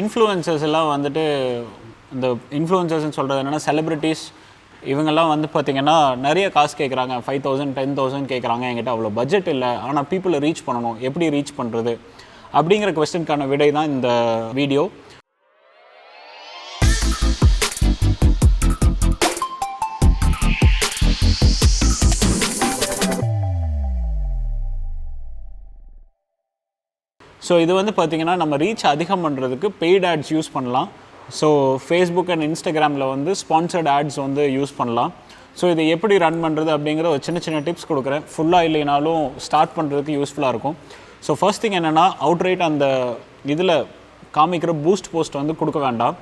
Influencers எல்லாம் வந்துட்டு இந்த இன்ஃப்ளூயன்சர்ஸ்னு சொல்கிறது என்னென்னா செலிப்ரிட்டிஸ் இவங்கெல்லாம் வந்து பார்த்திங்கன்னா நிறைய காசு கேட்குறாங்க, 5,000 10,000 கேட்குறாங்க. என்கிட்ட அவ்வளோ பட்ஜெட் இல்லை, ஆனால் பீப்புளை ரீச் பண்ணணும், எப்படி ரீச் பண்ணுறது அப்படிங்கிற கொஸ்டினுக்கான விடை தான் இந்த வீடியோ. ஸோ இது வந்து பார்த்திங்கன்னா நம்ம ரீச் அதிகம் பண்ணுறதுக்கு பெய்ட் ஆட்ஸ் யூஸ் பண்ணலாம். ஸோ ஃபேஸ்புக் அண்ட் இன்ஸ்டாகிராமில் வந்து ஸ்பான்சர்ட் ஆட்ஸ் வந்து யூஸ் பண்ணலாம். ஸோ இதை எப்படி ரன் பண்ணுறது அப்படிங்கிற ஒரு சின்ன சின்ன டிப்ஸ் கொடுக்குறேன். ஃபுல்லாக இல்லைனாலும் ஸ்டார்ட் பண்ணுறதுக்கு யூஸ்ஃபுல்லாக இருக்கும். ஸோ ஃபர்ஸ்ட் திங் என்னென்னா, அவுட்ரைட் அந்த இதில் காமிக்கிற பூஸ்ட் போஸ்ட் வந்து கொடுக்க வேண்டாம்.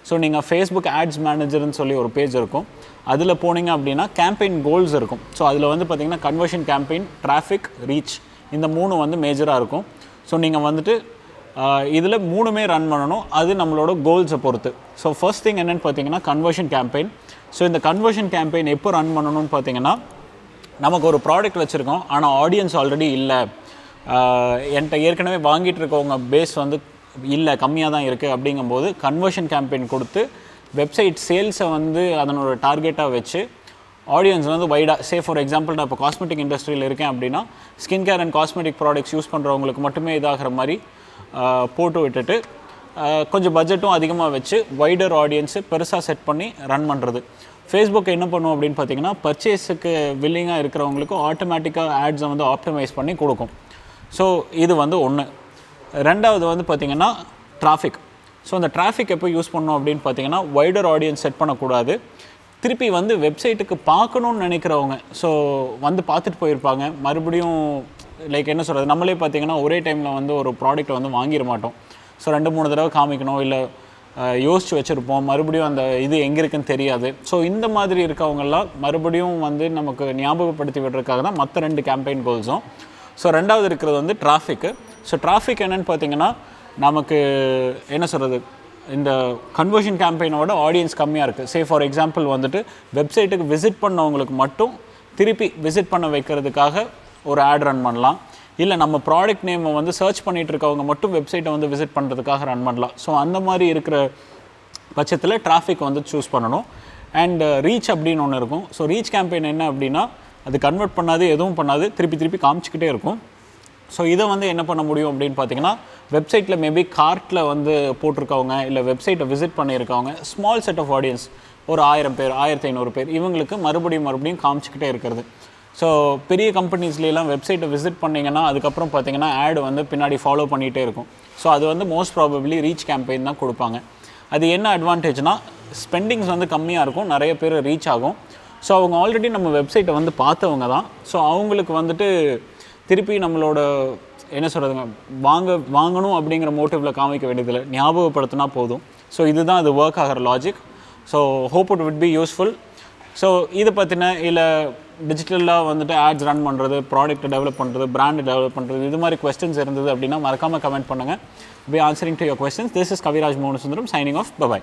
ஸோ நீங்கள் ஃபேஸ்புக் ஆட்ஸ் மேனேஜர்னு சொல்லி ஒரு பேஜ் இருக்கும், அதில் போனீங்க அப்படின்னா கேம்பெயின் கோல்ஸ் இருக்கும். ஸோ அதில் வந்து பார்த்திங்கன்னா கன்வர்ஷன் கேம்பெயின், டிராஃபிக், ரீச், இந்த 3 வந்து மேஜராக இருக்கும். ஸோ நீங்கள் வந்துட்டு இதில் 3மே ரன் பண்ணணும், அது நம்மளோட கோல்ஸை பொறுத்து. ஸோ ஃபர்ஸ்ட் திங் என்னென்னு பார்த்தீங்கன்னா கன்வர்ஷன் கேம்பெயின். ஸோ இந்த கன்வர்ஷன் கேம்பெயின் எப்போ ரன் பண்ணணும்னு பார்த்தீங்கன்னா, நமக்கு ஒரு ப்ராடக்ட் வச்சுருக்கோம், ஆனால் ஆடியன்ஸ் ஆல்ரெடி இல்லை, என்கிட்ட ஏற்கனவே வாங்கிட்டு இருக்கவங்க பேஸ் வந்து இல்லை, கம்மியாக தான் இருக்குது. அப்படிங்கும்போது கன்வர்ஷன் கேம்பெயின் கொடுத்து வெப்சைட் சேல்ஸை வந்து அதனோட டார்கெட்டாக வச்சு ஆடியன்ஸ் வந்து வைடாக, ஃபார் எக்ஸாம்பிள் நான் இப்போ காஸ்மெட்டிக் இண்டஸ்ட்ரியில் இருக்கேன் அப்படின்னா skin care and cosmetic products use பண்ணுறவங்களுக்கு மட்டுமே இதாகிற மாதிரி போட்டு விட்டுட்டு கொஞ்சம் பட்ஜெட்டும் அதிகமாக வச்சு வைடர் ஆடியன்ஸு பெருசாக செட் பண்ணி ரன் பண்ணுறது. ஃபேஸ்புக் என்ன பண்ணும் அப்படின்னு பார்த்தீங்கன்னா, பர்ச்சேஸுக்கு வில்லிங்காக இருக்கிறவங்களுக்கு ஆட்டோமேட்டிக்காக ஆட்ஸை வந்து ஆப்டிமைஸ் பண்ணி கொடுக்கும். ஸோ இது வந்து ஒன்று. ரெண்டாவது வந்து பார்த்திங்கன்னா டிராஃபிக். ஸோ அந்த டிராஃபிக் எப்போ யூஸ் பண்ணோம் அப்படின்னு பார்த்தீங்கன்னா, வைடர் ஆடியன்ஸ் செட் பண்ணக்கூடாது. திருப்பி வந்து வெப்சைட்டுக்கு பார்க்கணுன்னு நினைக்கிறவங்க, ஸோ வந்து பார்த்துட்டு போயிருப்பாங்க, மறுபடியும் லைக் என்ன சொல்கிறது, நம்மளே பார்த்திங்கன்னா ஒரே டைமில் வந்து ஒரு ப்ராடக்ட்டை வந்து வாங்கிட மாட்டோம். ஸோ 2-3 தடவை காமிக்கணும், இல்லை யோசித்து வச்சுருப்போம், மறுபடியும் அந்த இது எங்கே இருக்குன்னு தெரியாது. ஸோ இந்த மாதிரி இருக்கவங்கெல்லாம் மறுபடியும் வந்து நமக்கு ஞாபகப்படுத்தி விடுறதுக்காக தான் மற்ற 2 கேம்பெயின் கோல்ஸும். ஸோ ரெண்டாவது இருக்கிறது வந்து டிராஃபிக்கு. ஸோ டிராஃபிக் என்னென்னு பார்த்திங்கன்னா, நமக்கு என்ன சொல்கிறது, இந்த கன்வர்ஷன் கேம்பெயினோட ஆடியன்ஸ் கம்மியாக இருக்குது. ஃபார் எக்ஸாம்பிள் வந்துட்டு வெப்சைட்டுக்கு விசிட் பண்ணவங்களுக்கு மட்டும் திருப்பி விசிட் பண்ண வைக்கிறதுக்காக ஒரு ஆட் ரன் பண்ணலாம். இல்லை நம்ம ப்ராடக்ட் நேமை வந்து சர்ச் பண்ணிகிட்டு இருக்கவங்க மட்டும் வெப்சைட்டை வந்து விசிட் பண்ணுறதுக்காக ரன் பண்ணலாம். ஸோ அந்த மாதிரி இருக்கிற பட்சத்தில் டிராஃபிக் வந்து சூஸ் பண்ணணும். அண்ட் ரீச் அப்படின்னு ஒன்று இருக்கும். ஸோ ரீச் கேம்பெயின் என்ன அப்படின்னா, அது கன்வெர்ட் பண்ணாது, எதுவும் பண்ணாது, திருப்பி காமிச்சிக்கிட்டே இருக்கும். ஸோ இதை வந்து என்ன பண்ண முடியும் அப்படின்னு பார்த்தீங்கன்னா, வெப்சைட்டில் மேபி கார்ட்டில் வந்து போட்டிருக்கவங்க, இல்லை வெப்சைட்டை விசிட் பண்ணியிருக்கவங்க, ஸ்மால் செட் ஆஃப் ஆடியன்ஸ், ஒரு 1000 பேர் 1500 பேர், இவங்களுக்கு மறுபடியும் காமிச்சிக்கிட்டே இருக்கிறது. ஸோ பெரிய கம்பெனிஸ்லாம் வெப்சைட்டை விசிட் பண்ணிங்கன்னா அதுக்கப்புறம் பார்த்தீங்கன்னா ஆடு வந்து பின்னாடி ஃபாலோ பண்ணிகிட்டே இருக்கும். ஸோ அது வந்து மோஸ்ட் ப்ராபப்ளி ரீச் கேம்பெயின் தான் கொடுப்பாங்க. அது என்ன அட்வான்டேஜ்னால், ஸ்பெண்டிங்ஸ் வந்து கம்மியாக இருக்கும், நிறைய பேர் ரீச் ஆகும். ஸோ அவங்க ஆல்ரெடி நம்ம வெப்சைட்டை வந்து பார்த்தவங்க தான். ஸோ அவங்களுக்கு வந்துட்டு திருப்பி நம்மளோட என்ன சொல்கிறதுங்க, வாங்கணும் அப்படிங்கிற மோட்டிவில் காமிக்க வேண்டியதில்லை, ஞாபகப்படுத்தினா போதும். ஸோ இதுதான் அது ஒர்க் ஆகிற logic. So hope it would be useful. So இதை பற்றின இல்லை டிஜிட்டலாக வந்துட்டு ஆட்ஸ் ரன் பண்ணுறது, ப்ராடக்ட்டை டெவலப் பண்ணுறது, பிராண்டை டெவலப் பண்ணுறது, இது மாதிரி கொஸ்டின்ஸ் இருந்தது அப்படின்னா மறக்காமல் கமெண்ட் பண்ணுங்கள். Be answering to your questions. This is Kaviraj Mohanasundaram signing off. By.